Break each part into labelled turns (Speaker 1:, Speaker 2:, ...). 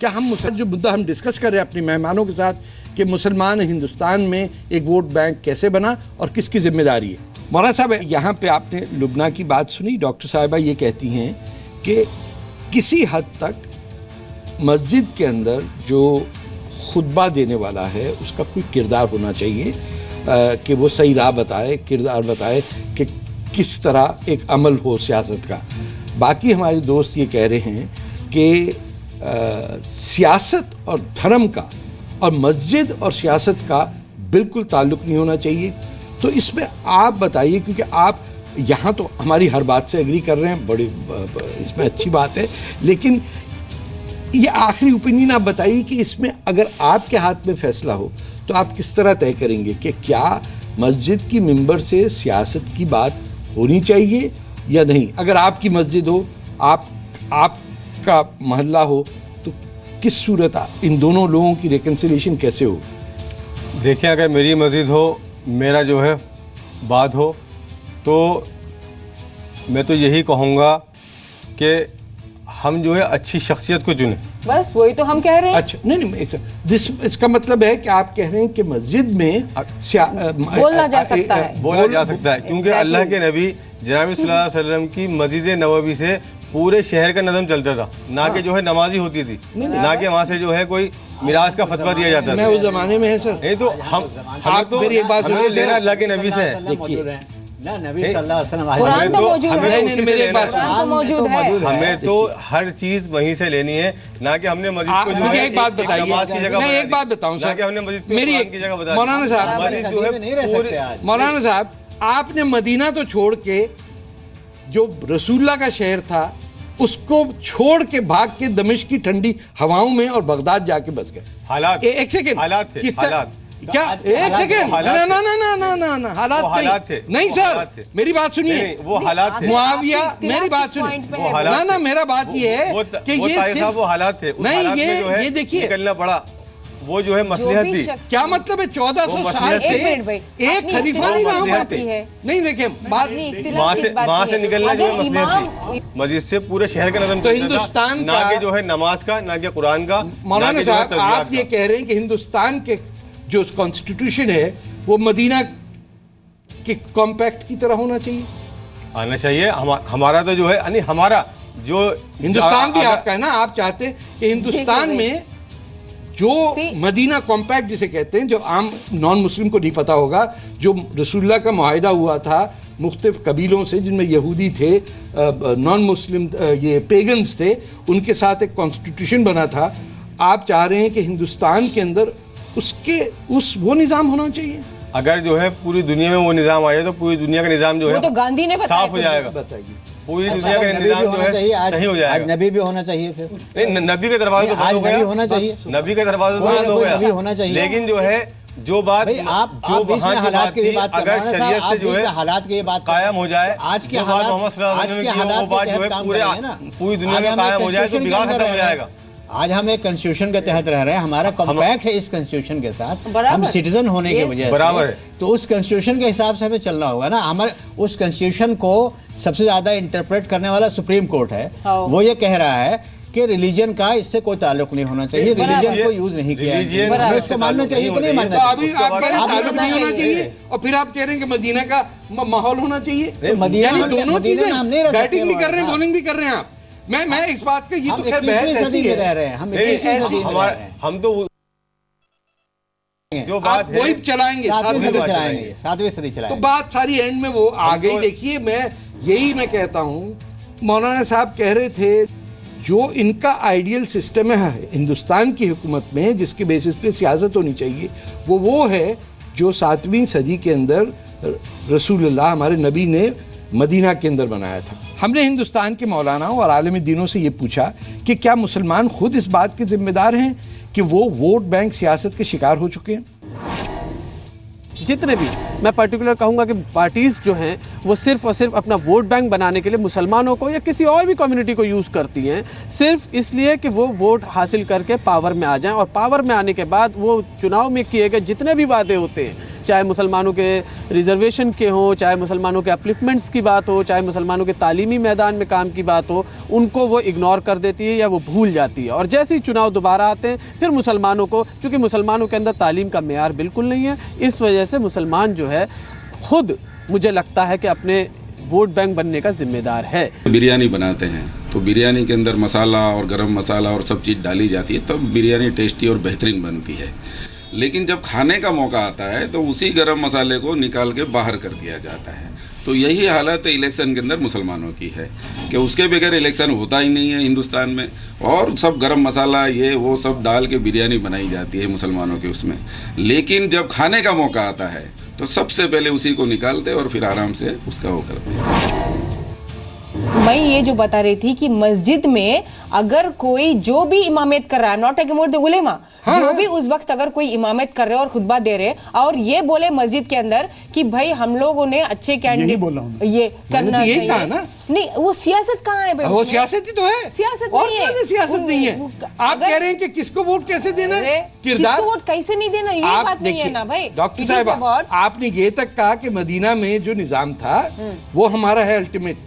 Speaker 1: क्या हम जो मुद्दा हम डिस्कस कर रहे हैं अपने मेहमानों के साथ कि मुसलमान हिंदुस्तान में एक वोट बैंक कैसे बना और किसकी जिम्मेदारी है। मौलाना साहब, यहाँ पे आपने लुबना की बात सुनी। डॉक्टर साहिबा ये कहती हैं कि किसी हद तक मस्जिद के अंदर जो खुतबा देने वाला है उसका कोई किरदार होना चाहिए कि वो सही राह बताए, किरदार बताए कि किस तरह एक अमल हो सियासत का। बाकी हमारे दोस्त ये कह रहे हैं कि सियासत और धर्म का और मस्जिद और सियासत का बिल्कुल ताल्लुक़ नहीं होना चाहिए। तो इसमें आप बताइए, क्योंकि आप यहाँ तो हमारी हर बात से एग्री कर रहे हैं, बड़ी इसमें अच्छी बात है, लेकिन ये आखिरी ओपिनियन आप बताइए कि इसमें अगर आपके हाथ में फैसला हो तो आप किस तरह तय करेंगे कि क्या मस्जिद की मिंबर से सियासत की बात होनी चाहिए या नहीं। अगर आपकी मस्जिद हो, आपका मोहल्ला हो, तो किस सूरत इन दोनों लोगों की रिकन्सिलिएशन कैसे हो।
Speaker 2: देखिए, अगर मेरी मस्जिद हो, मेरा जो है बात हो, तो मैं तो यही कहूँगा कि हम जो है अच्छी शख्सियत को चुने।
Speaker 3: बस वही तो हम कह रहे हैं।
Speaker 1: अच्छा, नहीं, इसका मतलब है कि आप कह रहे हैं कि मस्जिद में
Speaker 3: बोलना जा सकता है,
Speaker 2: बोला जा सकता है, क्योंकि अल्लाह के नबी जनाब सल्लल्लाहु अलैहि वसल्लम की मस्जिद नबवी से पूरे शहर का नज़म चलता था, ना कि जो है नमाजी होती थी, ना कि वहाँ से जो है कोई मिराज का फतवा दिया जाता था।
Speaker 1: मैं उस जमाने में है सर।
Speaker 2: नहीं तो हम तो
Speaker 1: मेरी एक बात सुनिए,
Speaker 2: लेना अल्लाह के नबी से है।
Speaker 1: देखिए
Speaker 4: ना, नबी सल्लल्लाहु अलैहि वसल्लम
Speaker 3: कुरान तो मौजूद है,
Speaker 1: मेरी एक बात
Speaker 3: कुरान तो मौजूद है।
Speaker 2: हमें तो हर चीज वहीं से लेनी है, ना कि हमने मस्जिद को जो है
Speaker 1: एक बात बताइए, मैं एक बात बताऊं सर,
Speaker 2: हमने मस्जिद को
Speaker 1: मेरी
Speaker 2: की जगह बता
Speaker 1: मौलाना साहब,
Speaker 2: मस्जिद जो है
Speaker 4: नहीं रह सकते आज।
Speaker 1: मौलाना साहब, आपने मदीना तो छोड़ के जो रसूलुल्लाह का शहर था उसको छोड़ के भाग के दमिश्क की ठंडी हवाओं में और बगदाद जाके बस गए।
Speaker 2: हालात,
Speaker 1: एक सेकंड,
Speaker 2: हालात थे, हालात
Speaker 1: क्या? एक सेकंड, ना हालात
Speaker 2: थे,
Speaker 1: नहीं सर, मेरी बात सुनिए,
Speaker 2: वो हालात थे।
Speaker 1: मुआविया, मेरी बात सुनिए, ना मेरा बात ये है कि ये सिर्फ
Speaker 2: वो हालात थे।
Speaker 1: नहीं, ये देखिए
Speaker 2: निकलना पड़ा, वो जो है मसलिहत थी।
Speaker 1: क्या मतलब है 1400 साल से एक खलीफा नहीं रहा हुआ थे। नहीं देखिए, बात
Speaker 2: वहाँ से निकलना जो है मसलिहत थी। मस्जिद से पूरे शहर का नज़म
Speaker 1: तो हिंदुस्तान
Speaker 2: ना के जो है नमाज का, ना के कुरान का।
Speaker 1: मौलाना साहब, आप ये कह रहे हैं कि हिंदुस्तान के जो कॉन्स्टिट्यूशन है वो मदीना के कॉम्पैक्ट की तरह होना चाहिए,
Speaker 2: आना चाहिए। हमारा तो जो है यानी हमारा जो
Speaker 1: हिंदुस्तान भी आपका है ना, आप चाहते हैं कि हिंदुस्तान में जो मदीना कॉम्पैक्ट जिसे कहते हैं, जो आम नॉन मुस्लिम को नहीं पता होगा, जो रसूलुल्लाह का मुआहिदा हुआ था मुख्तलिफ कबीलों से जिनमें यहूदी थे, नॉन मुस्लिम ये पेगन्स थे, उनके साथ एक कॉन्स्टिट्यूशन बना था। आप चाह रहे हैं कि हिंदुस्तान के अंदर वो निज़ाम होना चाहिए।
Speaker 2: अगर जो है पूरी दुनिया में वो निज़ाम आ जाए तो पूरी दुनिया का निज़ाम जो है
Speaker 3: तो गांधी ने
Speaker 2: साफ हो जाएगा।
Speaker 1: बताइए,
Speaker 2: पूरी दुनिया का निज़ाम जो है सही हो जाएगा।
Speaker 4: आज नबी भी होना चाहिए, फिर
Speaker 2: नहीं, नबी का दरवाजा तो बंद हो गया,
Speaker 4: होना चाहिए,
Speaker 2: नबी का दरवाजा तो बंद हो गया,
Speaker 4: होना चाहिए।
Speaker 2: लेकिन जो है जो बात
Speaker 4: आप
Speaker 2: जो वहाँ की
Speaker 4: हालात की बात कर
Speaker 2: अगर शरीयत से जो है
Speaker 4: हालात की बात
Speaker 2: कायम हो जाए,
Speaker 4: आज के हालात,
Speaker 2: वो बात जो है पूरी दुनिया में कायम हो जाए तो बिगाड़ खत्म हो जाएगा।
Speaker 4: आज हम एक कॉन्स्टिट्यूशन के तहत रह रहे हैं, हमारा कॉम्पैक्ट है इस कॉन्स्टिट्यूशन के साथ, हम सिटीजन होने की वजह से
Speaker 2: बराबर है,
Speaker 4: तो उस कॉन्स्टिट्यूशन के हिसाब से हमें चलना होगा ना। हमारे उस कॉन्स्टिट्यूशन को सबसे ज्यादा इंटरप्रेट करने वाला सुप्रीम कोर्ट है, वो ये कह रहा है कि रिलीजन का इससे कोई ताल्लुक नहीं होना चाहिए, रिलीजन को यूज नहीं किया है, हमें इसको मानना चाहिए कि नहीं मानना चाहिए।
Speaker 1: अभी आप कह रहे हैं ताल्लुक नहीं होना चाहिए और फिर आप कह रहे हैं कि मदीना का माहौल होना चाहिए।
Speaker 4: मदीना
Speaker 1: दोनों चीजें,
Speaker 4: हम नहीं रह सकते,
Speaker 1: बैटिंग भी कर रहे हैं, बॉलिंग भी कर रहे हैं आप। मैं इस बात का ये तो खैर बहस ऐसी है,
Speaker 4: रह रहे हैं हम, 21वीं सदी में रह रहे हैं
Speaker 2: हम, तो जो बात
Speaker 1: वही चलाएंगे,
Speaker 4: 7वीं सदी चलाएंगे, 7वीं सदी चलाएंगे।
Speaker 1: तो बात सारी एंड में वो आ गई। देखिए, मैं कहता हूँ, मौलाना साहब कह रहे थे जो इनका आइडियल सिस्टम है हिंदुस्तान की हुकूमत में जिसके बेसिस पे सियासत होनी चाहिए, वो है जो 7वीं सदी के अंदर रसूलुल्लाह हमारे नबी ने मदीना के अंदर बनाया था। हमने हिंदुस्तान के मौलानाओं और आलमी दीनों से ये पूछा कि क्या मुसलमान खुद इस बात के जिम्मेदार हैं कि वो वोट बैंक सियासत के शिकार हो चुके हैं।
Speaker 5: जितने भी मैं पर्टिकुलर कहूँगा कि पार्टीज़ जो हैं वो सिर्फ और सिर्फ अपना वोट बैंक बनाने के लिए मुसलमानों को या किसी और भी कम्युनिटी को यूज़ करती हैं, सिर्फ इसलिए कि वो वोट हासिल करके पावर में आ जाएं, और पावर में आने के बाद वो चुनाव में किए गए जितने भी वादे होते हैं, चाहे मुसलमानों के रिजर्वेशन के हों, चाहे मुसलमानों के अपलिफ्टमेंट्स की बात हो, चाहे मुसलमानों के तालीमी मैदान में काम की बात हो, उनको वो इग्नोर कर देती है या वो भूल जाती है। और जैसे ही चुनाव दोबारा आते हैं फिर मुसलमानों को, चूँकि मुसलमानों के अंदर तालीम का मेयार बिल्कुल नहीं है, इस वजह से मुसलमान जो है खुद मुझे लगता है कि अपने वोट बैंक बनने का जिम्मेदार है।
Speaker 6: बिरयानी बनाते हैं तो बिरयानी के अंदर मसाला और गरम मसाला और सब चीज़ डाली जाती है, तब बिरयानी टेस्टी और बेहतरीन बनती है। लेकिन जब खाने का मौका आता है तो उसी गरम मसाले को निकाल के बाहर कर दिया जाता है। तो यही हालत इलेक्शन के अंदर मुसलमानों की है कि उसके बगैर इलेक्शन होता ही नहीं है हिंदुस्तान में, और सब गरम मसाला ये वो सब डाल के बिरयानी बनाई जाती है मुसलमानों के उसमें। लेकिन जब खाने का मौका आता है तो सबसे पहले उसी को निकालते और फिर आराम से उसका वो करते हैं।
Speaker 3: मैं ये जो बता रही थी कि मस्जिद में अगर कोई जो भी इमामत कर रहा है, नॉट टॉकिंग अबाउट द उलेमा, जो भी उस वक्त अगर कोई इमामत कर रहे और खुतबा दे रहे और ये बोले मस्जिद के अंदर कि भाई हम लोगों ने अच्छे कैंडिडेट ये करना चाहिए ना? नहीं, वो सियासत कहाँ है भाई?
Speaker 1: वो सियासत ही तो है,
Speaker 3: सियासत
Speaker 1: और
Speaker 3: नहीं है,
Speaker 1: सियासत नहीं है। आप कह रहे हैं कि किसको वोट कैसे देना है,
Speaker 3: किसको वोट कैसे नहीं देना, ये बात नहीं है ना भाई।
Speaker 1: डॉक्टर साहब, आपने ये तक कहा कि मदीना में जो निजाम था वो हमारा है अल्टीमेट।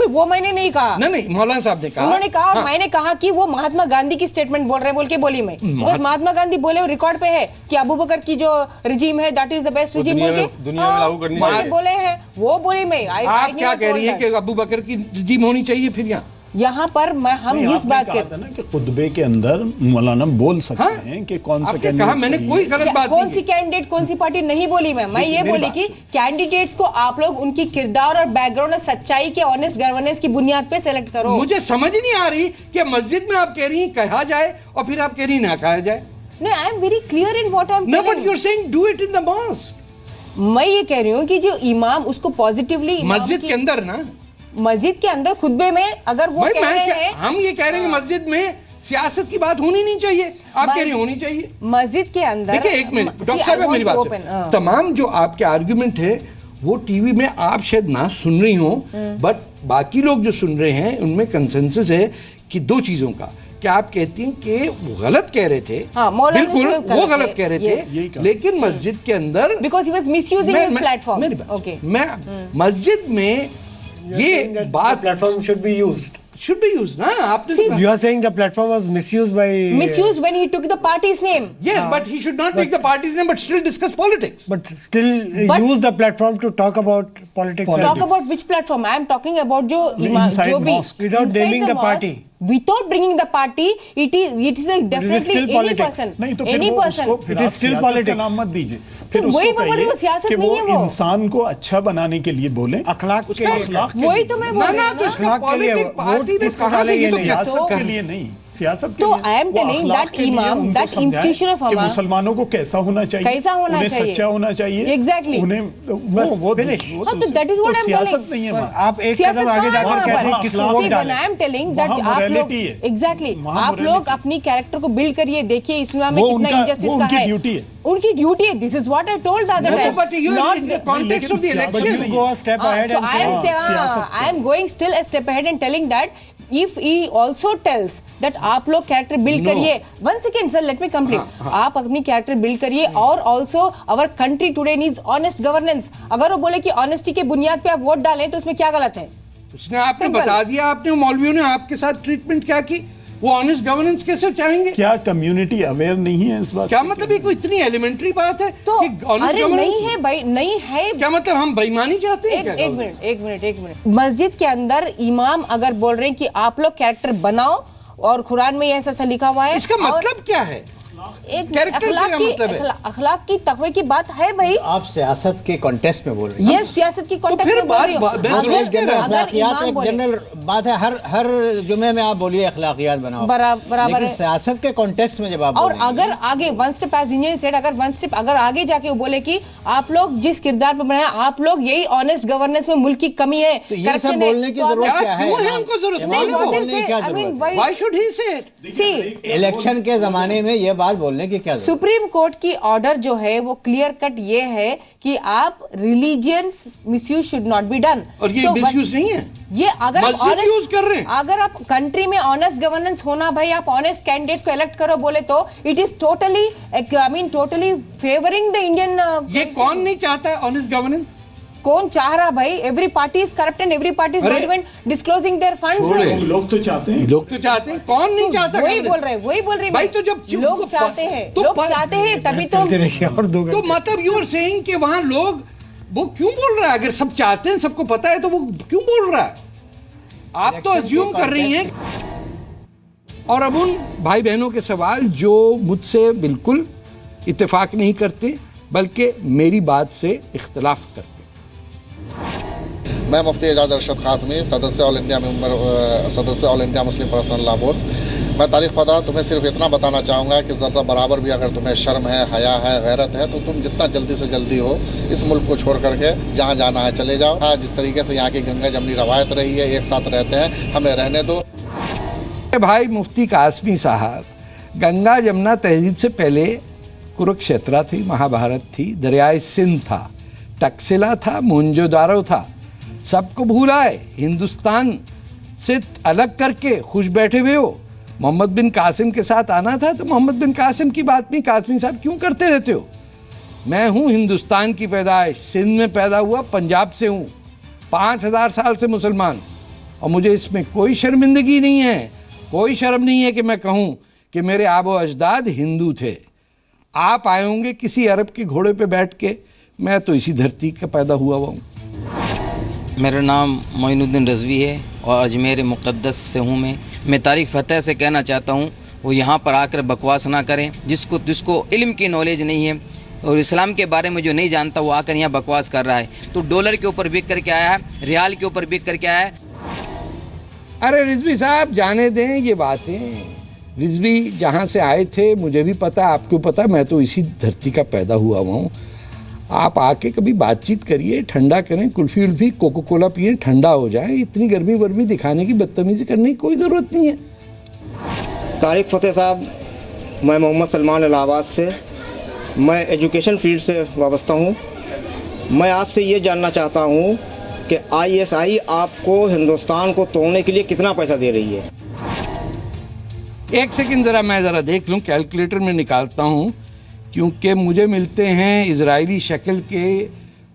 Speaker 3: वो मैंने नहीं कहा।
Speaker 1: नहीं, मौलाना साहब ने कहा,
Speaker 3: उन्होंने कहा, और मैंने कहा कि वो महात्मा गांधी की स्टेटमेंट बोल रहे हैं बोल के बोली मैं, बिकॉज़ महात्मा गांधी बोले रिकॉर्ड पे है कि अबू बकर की जो रिजीम है that is the best regime बोल के
Speaker 2: दुनिया में लागू करनी चाहिए
Speaker 3: बोले हैं, वो बोली मैं।
Speaker 1: आप क्या कह रही है कि अबू बकर की रिजीम होनी चाहिए? फिर
Speaker 3: यहाँ पर हम इस बात
Speaker 7: कहते हैं ना कि खुतबे के अंदर मौलाना बोल सकते हैं कि कौन सा कैंडिडेट,
Speaker 1: कहा मैंने कोई गलत बात नहीं,
Speaker 3: कौन सी कैंडिडेट कौन सी पार्टी नहीं बोली मैं ये बोली कि कैंडिडेट्स को आप लोग उनकी किरदार और बैकग्राउंड और सच्चाई के ऑनेस्ट गवर्नेंस की बुनियाद पे सेलेक्ट करो।
Speaker 1: मुझे समझ नहीं आ रही कि मस्जिद में आप कह रही हैं कहा जाए और फिर आप कह रही ना कहा जाए।
Speaker 3: नहीं, I am very clear in what I am
Speaker 1: no, but you are saying do it in the mosque.
Speaker 3: मैं ये कह रही हूँ कि जो इमाम उसको पॉजिटिवली
Speaker 1: मस्जिद के अंदर ना,
Speaker 3: मस्जिद के अंदर खुतबे में अगर वो कह रहे हैं,
Speaker 1: हम ये कह रहे हैं मस्जिद में सियासत की बात होनी नहीं चाहिए, आप कह रही होनी चाहिए
Speaker 3: मस्जिद के अंदर।
Speaker 1: देखिए एक मिनट डॉक्टर साहब, मेरी बात सुनिए। तमाम जो आपके आर्गुमेंट है वो टीवी में आप शायद ना सुन रही हो, बट बाकी लोग जो सुन रहे हैं उनमें कंसेंसस है कि दो चीजों का, क्या आप कहती हैं कि वो गलत कह रहे थे? बिल्कुल वो गलत कह रहे थे, लेकिन मस्जिद के अंदर
Speaker 3: because he was misusing his platform.
Speaker 1: Okay, मैं मस्जिद में ये बात
Speaker 8: platform should be used.
Speaker 1: Should be used, ना? आपने
Speaker 8: You are saying the platform was misused
Speaker 3: when he took the party's name.
Speaker 1: Yes, but he should not take the party's name, but still discuss politics.
Speaker 8: But still use the platform to talk about politics.
Speaker 3: Talk about which platform? I am talking about जो
Speaker 8: inside mosque without naming the party.
Speaker 3: Without bringing the party, it is a definitely any person.
Speaker 7: नहीं तो
Speaker 3: any person.
Speaker 7: फिर आप सियासत का नाम मत दीजिए, फिर उसको कहिए कि वो इंसान को अच्छा बनाने के लिए बोले,
Speaker 8: अखलाक के लिए।
Speaker 3: वही तो मैं बोल रही हूँ ना,
Speaker 8: अखलाक के लिए
Speaker 1: पार्टी में कहाँ से ये
Speaker 7: सियासत के लिए नहीं, सियासत के
Speaker 3: तो
Speaker 7: लिए।
Speaker 3: आई एम टेलिंग दैट इमाम, दैट इंस्टीट्यूशन ऑफ
Speaker 7: कि मुसलमानों को कैसा होना चाहिए,
Speaker 3: कैसा होना
Speaker 7: उन्हें
Speaker 3: चाहिए,
Speaker 7: सच्चा होना चाहिए,
Speaker 3: एग्जैक्टली
Speaker 7: उन्हें वो
Speaker 3: तो that is what I M
Speaker 7: सियासत नहीं है।
Speaker 8: आप एक कदम आगे जाकर कह रहे हैं किसको वोट डालें।
Speaker 3: आई एम टेलिंग दैट आप लोग एग्जैक्टली आप लोग अपनी कैरेक्टर को बिल्ड करिए, देखिए इस्लाम में कितना इनजस्टिस का है, उनकी ड्यूटी है। This is what I told the other time,
Speaker 1: not in the context of the election.
Speaker 8: Go a step ahead and say
Speaker 3: I am going still a step ahead and telling that if he also tells that आप लोग character build करिए, one second sir, let me complete. आप अपनी character build करिए और also our country today needs honest governance. अगर वो बोले कि ऑनेस्टी के बुनियाद पे आप वोट डालें तो उसमें क्या गलत है?
Speaker 1: उसने आपने बता दिया, आपने मौलवियों ने आपके साथ ट्रीटमेंट क्या की, वो ऑनेस्ट गवर्नेंस कैसे चाहेंगे?
Speaker 7: क्या कम्युनिटी अवेयर नहीं है इस बात?
Speaker 1: क्या मतलब ये कोई इतनी एलिमेंट्री बात है
Speaker 3: तो
Speaker 1: कि ऑनेस्ट
Speaker 3: अरे नहीं है भाई, नहीं है।
Speaker 1: क्या मतलब हम बेईमानी चाहते हैं?
Speaker 3: एक मिनट मस्जिद के अंदर इमाम अगर बोल रहे हैं कि आप लोग कैरेक्टर बनाओ और कुरान में ऐसा लिखा हुआ है,
Speaker 1: इसका मतलब क्या है?
Speaker 3: एक अखलाक की तकवे की बात है भाई।
Speaker 4: आप सियासत के कॉन्टेक्स्ट में बोल रहे हैं।
Speaker 3: ये सियासत की कॉन्टेक्स्ट में बोल रही हूं।
Speaker 4: अखलाकियात एक जनरल बात है, हर जुमे में आप बोलिए अखलाकियात बनाओ,
Speaker 3: बराबर है।
Speaker 4: सियासत के कॉन्टेक्स्ट में जब आप
Speaker 3: और अगर आगे one step as engineer said, अगर वन स्टेप अगर आगे जाके वो बोले कि आप लोग जिस किरदार पे बनाए, आप लोग यही ऑनेस्ट गवर्नेंस में मुल्क की कमी है,
Speaker 4: तो ये सब बोलने की जरूरत क्या है?
Speaker 1: हमको जरूरत
Speaker 4: बोलने की क्या जरूरत है?
Speaker 1: Why should he say it?
Speaker 3: See,
Speaker 4: election के जमाने में ये बात बोलने की क्या जरूरत?
Speaker 3: सुप्रीम कोर्ट की ऑर्डर जो है वो क्लियर कट ये है कि आप religions misuse should not be done.
Speaker 1: और ये मिसयूज नहीं है,
Speaker 3: ये अगर आप
Speaker 1: मस्जिद यूज कर रहे हैं।
Speaker 3: अगर आप कंट्री में ऑनेस्ट गवर्नेंस होना, भाई आप ऑनेस्ट कैंडिडेट्स को इलेक्ट करो बोले तो it is totally totally favouring the Indian.
Speaker 1: ये कौन नहीं चाहता है ऑनेस्ट गवर्नेंस?
Speaker 3: कौन चाह रहा भाई? Every party is corrupt and every party is not even disclosing there funds.
Speaker 7: लोग तो चाहते हैं,
Speaker 1: लोग तो चाहते हैं, कौन नहीं चाहता?
Speaker 3: वही बोल रहे
Speaker 1: भाई। तो जब
Speaker 3: लोग चाहते हैं, लोग चाहते हैं तभी
Speaker 1: तो मतलब यू आर सेइंग कि वहां लोग वो क्यों बोल रहा है? अगर सब चाहते हैं, सबको पता है, तो वो क्यों बोल रहा है? आप तो अज्यूम कर रही हैं। और अब उन भाई बहनों के सवाल जो मुझसे बिल्कुल इत्तेफाक नहीं करते, बल्कि मेरी बात से इख्तलाफ करते।
Speaker 9: मैं मुफ्ती एजाज अरशद कासमी, सदस्य all India Muslim personal law board. मैं तारीख फ़दा तुम्हें सिर्फ इतना बताना चाहूँगा कि ज़रा बराबर भी अगर तुम्हें शर्म है, हया है, गैरत है, तो तुम जितना जल्दी से जल्दी हो इस मुल्क को छोड़ करके जहाँ जाना है चले जाओ। हाँ, जिस तरीके से यहाँ की गंगा जमनी रवायत रही है, एक साथ रहते हैं, हमें रहने दो।
Speaker 1: भाई मुफ्ती कासमी साहब, गंगा जमुना तहजीब से पहले कुरुक्षेत्र थी, महाभारत थी, दरियाए सिंध था, टक्सिला था, मोहनजोदारो था। सबको भूलाए, हिंदुस्तान से अलग करके खुश बैठे हुए हो। मोहम्मद बिन कासिम के साथ आना था तो मोहम्मद बिन कासिम की बात भी कासमी साहब क्यों करते रहते हो? मैं हूँ हिंदुस्तान की पैदाइश, सिंध में पैदा हुआ, पंजाब से हूँ, 5000 साल से मुसलमान, और मुझे इसमें कोई शर्मिंदगी नहीं है, कोई शर्म नहीं है कि मैं कहूँ कि मेरे आबो अजदाद हिंदू थे। आप आए होंगे किसी अरब के घोड़े पे बैठ के, मैं तो इसी धरती का पैदा हुआ हूँ।
Speaker 10: मेरा नाम मोइनुद्दीन रज़वी है और अजमेर मुक़द्दस से हूँ। मैं तारिक फ़तेह से कहना चाहता हूँ वो यहाँ पर आकर बकवास ना करें। जिसको इल्म की नॉलेज नहीं है और इस्लाम के बारे में जो नहीं जानता, वो आकर यहाँ बकवास कर रहा है। तो डॉलर के ऊपर बिक करके आया है, रियाल के ऊपर बिक करके आया है।
Speaker 1: अरे रिजवी साहब, जाने दें ये बातें। रिजवी जहाँ से आए थे मुझे भी पता, आपको पता, मैं तो इसी धरती का पैदा हुआ हूँ। आप आके कभी बातचीत करिए, ठंडा करें, कुल्फ़ी उल्फ़ी, कोको कोला पिए, ठंडा हो जाए। इतनी गर्मी वर्मी दिखाने की, बदतमीज़ी करने की कोई ज़रूरत नहीं है।
Speaker 11: तारिक फ़तेह साहब, मैं मोहम्मद सलमान इलाहाबाद से, मैं एजुकेशन फील्ड से वाबस्ता हूँ। मैं आपसे ये जानना चाहता हूँ कि ISI आपको हिंदुस्तान को तोड़ने के लिए कितना पैसा दे रही है?
Speaker 1: एक सेकंड ज़रा मैं ज़रा देख लूँ, कैलकुलेटर में निकालता हूँ, क्योंकि मुझे मिलते हैं इजरायली शक्ल के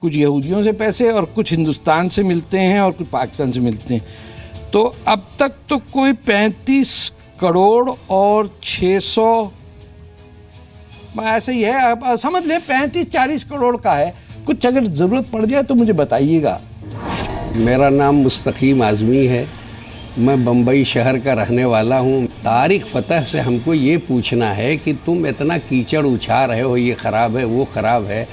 Speaker 1: कुछ यहूदियों से पैसे, और कुछ हिंदुस्तान से मिलते हैं और कुछ पाकिस्तान से मिलते हैं। तो अब तक तो कोई 35 करोड़ और 600 ऐसे ही है, अब समझ लें 35-40 करोड़ का है। कुछ अगर ज़रूरत पड़ जाए तो मुझे बताइएगा।
Speaker 12: मेरा नाम मुस्तकीम आज़मी है, मैं बम्बई शहर का रहने वाला हूँ। तारिक फ़तेह से हमको ये पूछना है कि तुम इतना कीचड़ उछा रहे हो, ये ख़राब है, वो ख़राब है,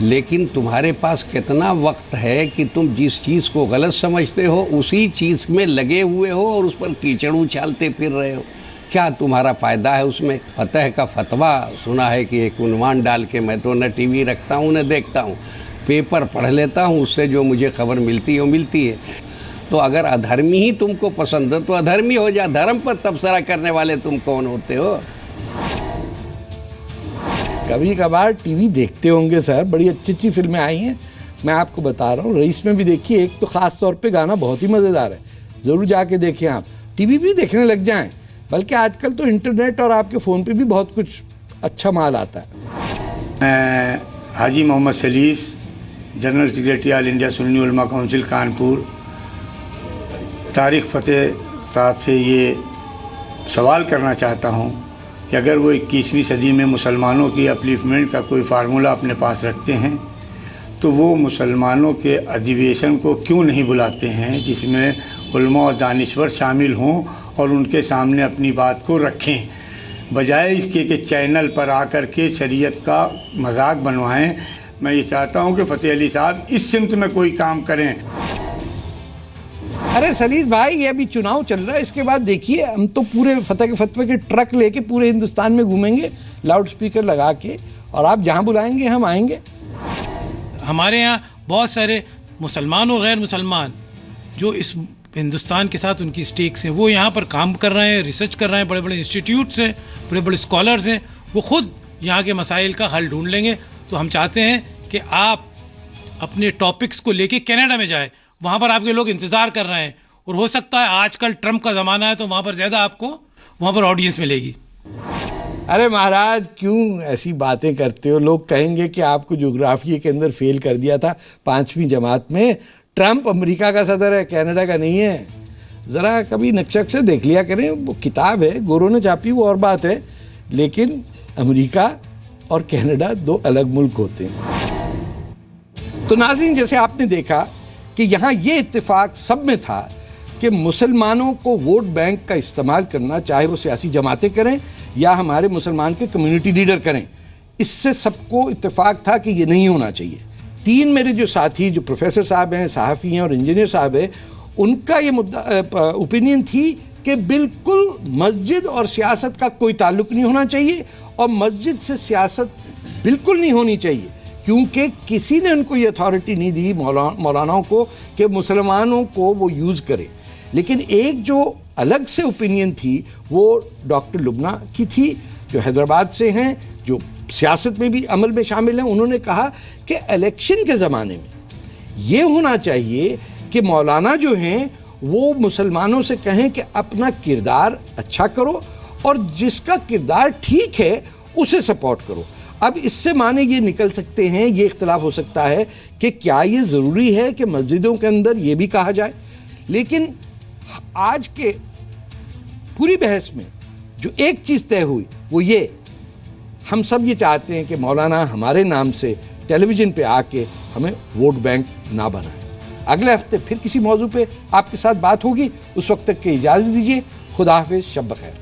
Speaker 12: लेकिन तुम्हारे पास कितना वक्त है कि तुम जिस चीज़ को गलत समझते हो उसी चीज़ में लगे हुए हो और उस पर कीचड़ उछालते फिर रहे हो? क्या तुम्हारा फ़ायदा है उसमें? फ़तेह का फतवा सुना है कि एक उन्वान डाल के, मैं तो न टीवी रखता हूँ न देखता हूँ, पेपर पढ़ लेता हूँ, उससे जो मुझे खबर मिलती है वो मिलती है। तो अगर अधर्मी ही तुमको पसंद है तो अधर्मी हो जा। धर्म पर तबसरा करने वाले तुम कौन होते हो?
Speaker 1: कभी कभार टीवी देखते होंगे सर, बड़ी अच्छी अच्छी फिल्में आई हैं, मैं आपको बता रहा हूँ। रईस में भी देखिए, एक तो ख़ास तौर पे गाना बहुत ही मज़ेदार है, ज़रूर जाके देखें। आप टीवी भी देखने लग जाएं, बल्कि आजकल तो इंटरनेट और आपके फ़ोन पे भी बहुत कुछ अच्छा माल आता है।
Speaker 8: मैं Haji Mohammad Salis, general secretary all India Sunni Ulama council Kanpur, Tariq फ़तेह साहब से ये सवाल करना चाहता हूँ कि अगर वो 21वीं सदी में मुसलमानों की अपलिफ्टमेंट का कोई फार्मूला अपने पास रखते हैं तो वो मुसलमानों के अधिवेशन को क्यों नहीं बुलाते हैं जिसमें उलमा और दानिश्वर शामिल हों और उनके सामने अपनी बात को रखें, बजाय इसके कि चैनल पर आकर के शरीयत का मजाक बनवाएं। मैं ये चाहता हूँ कि फ़तेह अली साहब इस सिमत में कोई काम करें।
Speaker 1: अरे सलीस भाई, ये अभी चुनाव चल रहा है, इसके बाद देखिए हम तो पूरे फ़तेह के फतवे के ट्रक लेके पूरे हिंदुस्तान में घूमेंगे, लाउड स्पीकर लगा के, और आप जहाँ बुलाएंगे हम आएंगे।
Speaker 13: हमारे यहाँ बहुत सारे मुसलमान और गैर मुसलमान जो इस हिंदुस्तान के साथ उनकी स्टेक्स हैं, वो यहाँ पर काम कर रहे हैं, रिसर्च कर रहे हैं, बड़े बड़े इंस्टीट्यूट्स हैं, बड़े बड़े स्कॉलर्स हैं, वो खुद यहाँ के मसाइल का हल ढूंढ लेंगे। तो हम चाहते हैं कि आप अपने टॉपिक्स को लेके कनाडा में जाए, वहाँ पर आपके लोग इंतज़ार कर रहे हैं, और हो सकता है आजकल ट्रंप का ज़माना है तो वहाँ पर ज़्यादा आपको वहाँ पर ऑडियंस मिलेगी।
Speaker 1: अरे महाराज क्यों ऐसी बातें करते हो? लोग कहेंगे कि आपको ज्योग्राफी के अंदर फेल कर दिया था 5वीं जमात में। ट्रंप अमेरिका का सदर है, कनाडा का नहीं है। ज़रा कभी नक्शा देख लिया करें, वो किताब है, गोरों ने छापी, वो और बात है, लेकिन अमेरिका और कनाडा 2 अलग मुल्क होते हैं। तो नाज़रीन, जैसे आपने देखा कि यहाँ ये इत्तेफाक सब में था कि मुसलमानों को वोट बैंक का इस्तेमाल करना, चाहे वो सियासी जमातें करें या हमारे मुसलमान के कम्युनिटी लीडर करें, इससे सबको इत्तेफाक था कि ये नहीं होना चाहिए। 3 मेरे जो साथी, जो प्रोफेसर साहब हैं, सहाफ़ी हैं और इंजीनियर साहब हैं, उनका ये मुद्दा ओपिनियन थी कि बिल्कुल मस्जिद और सियासत का कोई ताल्लुक़ नहीं होना चाहिए, और मस्जिद से सियासत बिल्कुल नहीं होनी चाहिए, क्योंकि किसी ने उनको ये अथॉरिटी नहीं दी मौलानाओं को कि मुसलमानों को वो यूज़ करें। लेकिन एक जो अलग से ओपिनियन थी वो डॉक्टर लुबना की थी, जो हैदराबाद से हैं, जो सियासत में भी अमल में शामिल हैं। उन्होंने कहा कि इलेक्शन के ज़माने में ये होना चाहिए कि मौलाना जो हैं वो मुसलमानों से कहें कि अपना किरदार अच्छा करो और जिसका किरदार ठीक है उसे सपोर्ट करो। अब इससे माने ये निकल सकते हैं, ये इख्तलाफ हो सकता है कि क्या ये ज़रूरी है कि मस्जिदों के अंदर ये भी कहा जाए। लेकिन आज के पूरी बहस में जो एक चीज़ तय हुई वो ये, हम सब ये चाहते हैं कि मौलाना हमारे नाम से टेलीविज़न पे आके हमें वोट बैंक ना बनाए। अगले हफ्ते फिर किसी मौजू पे आपके साथ बात होगी। उस वक्त तक की इजाज़त दीजिए। खुदा हाफिज़, शब बखैर।